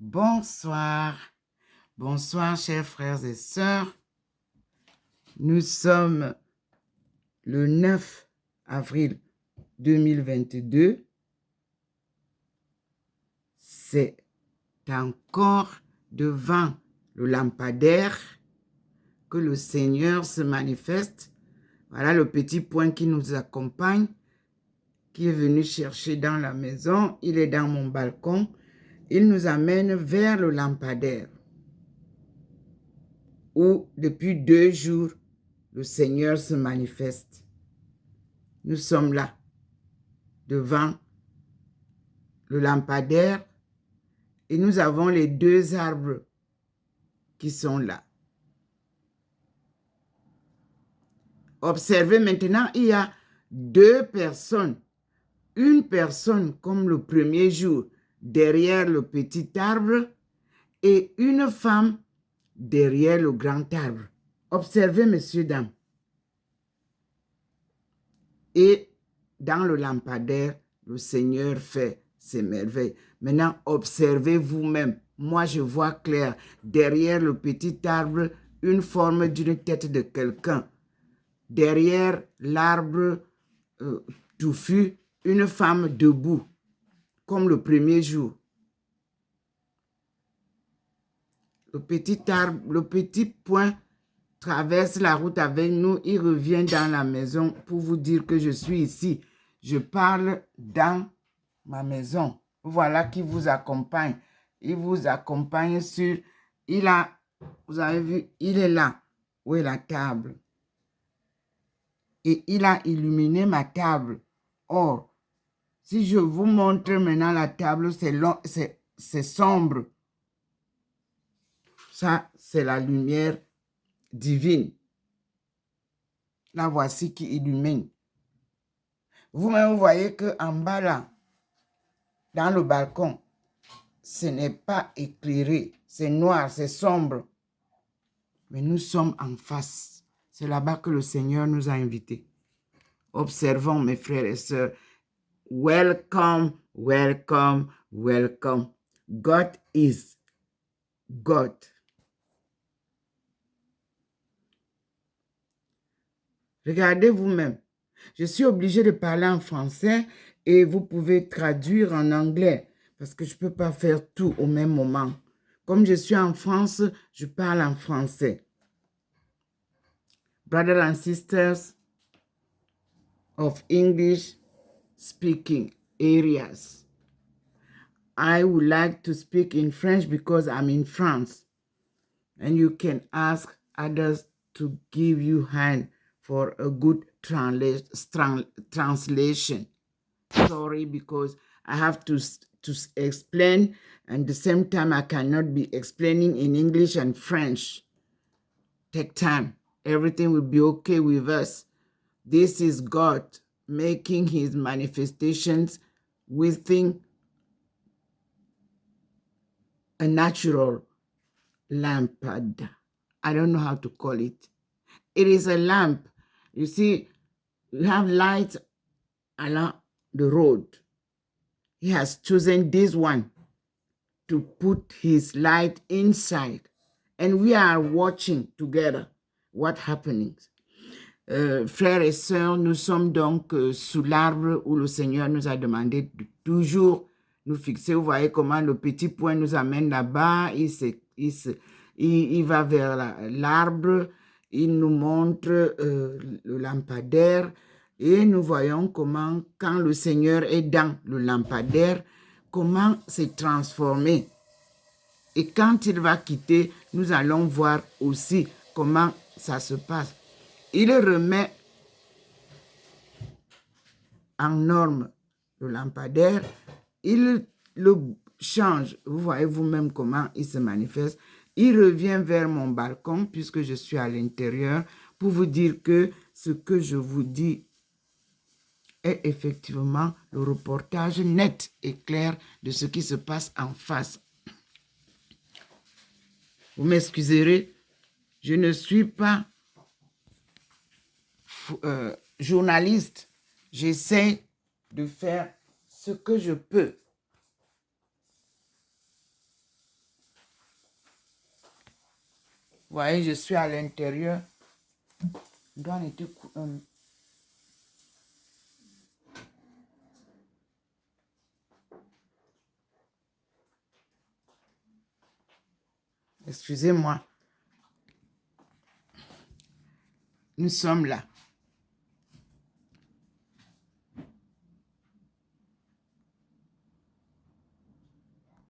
Bonsoir, bonsoir chers frères et sœurs. Nous sommes le 9 avril 2022. C'est encore devant le lampadaire que le Seigneur se manifeste. Voilà le petit point qui nous accompagne, qui est venu chercher dans la maison. Il est dans mon balcon. Il nous amène vers le lampadaire, où depuis 2 jours, le Seigneur se manifeste. Nous sommes là, devant le lampadaire, et nous avons les 2 arbres qui sont là. Observez maintenant, il y a 2 personnes. Une personne, comme le premier jour, derrière le petit arbre, et une femme derrière le grand arbre. Observez, messieurs, dames. Et dans le lampadaire, le Seigneur fait ses merveilles. Maintenant, observez vous-même. Moi, je vois clair. Derrière le petit arbre, une forme d'une tête de quelqu'un. Derrière l'arbre touffu, une femme debout, comme le premier jour. Le petit arbre, le petit point traverse la route avec nous. Il revient dans la maison pour vous dire que je suis ici. Je parle dans ma maison. Voilà qui vous accompagne. Il vous accompagne sur... vous avez vu, il est là. Où est la table? Et il a illuminé ma table. Or, si je vous montre maintenant la table, c'est sombre. Ça, c'est la lumière divine. La voici qui illumine. Vous-même, vous voyez qu'en bas là, dans le balcon, ce n'est pas éclairé, c'est noir, c'est sombre. Mais nous sommes en face. C'est là-bas que le Seigneur nous a invités. Observons, mes frères et sœurs. Welcome, welcome, welcome. God is God. Regardez vous-même. Je suis obligée de parler en français et vous pouvez traduire en anglais parce que je ne peux pas faire tout au même moment. Comme je suis en France, je parle en français. Brothers and sisters of English speaking areas. I would like to speak in French because I'm in France. And you can ask others to give you hand for a good translation. Sorry, because I have to explain, and at the same time I cannot be explaining in English and French. Take time. Everything will be okay with us. This is God making his manifestations within a natural lampad. I don't know how to call it. It is a lamp. You see, you have light along the road. He has chosen this one to put his light inside. And we are watching together what happens. Frères et sœurs, nous sommes donc sous l'arbre où le Seigneur nous a demandé de toujours nous fixer. Vous voyez comment le petit point nous amène là-bas. Il va vers l'arbre. Il nous montre le lampadaire. Et nous voyons comment, quand le Seigneur est dans le lampadaire, comment c'est transformé. Et quand il va quitter, nous allons voir aussi comment ça se passe. Il remet en norme le lampadaire, il le change. Vous voyez vous-même comment il se manifeste. Il revient vers mon balcon puisque je suis à l'intérieur pour vous dire que ce que je vous dis est effectivement le reportage net et clair de ce qui se passe en face. Vous m'excuserez, je ne suis pas journaliste. J'essaie de faire ce que je peux. Vous voyez, je suis à l'intérieur. Douane était excusez-moi. Nous sommes là.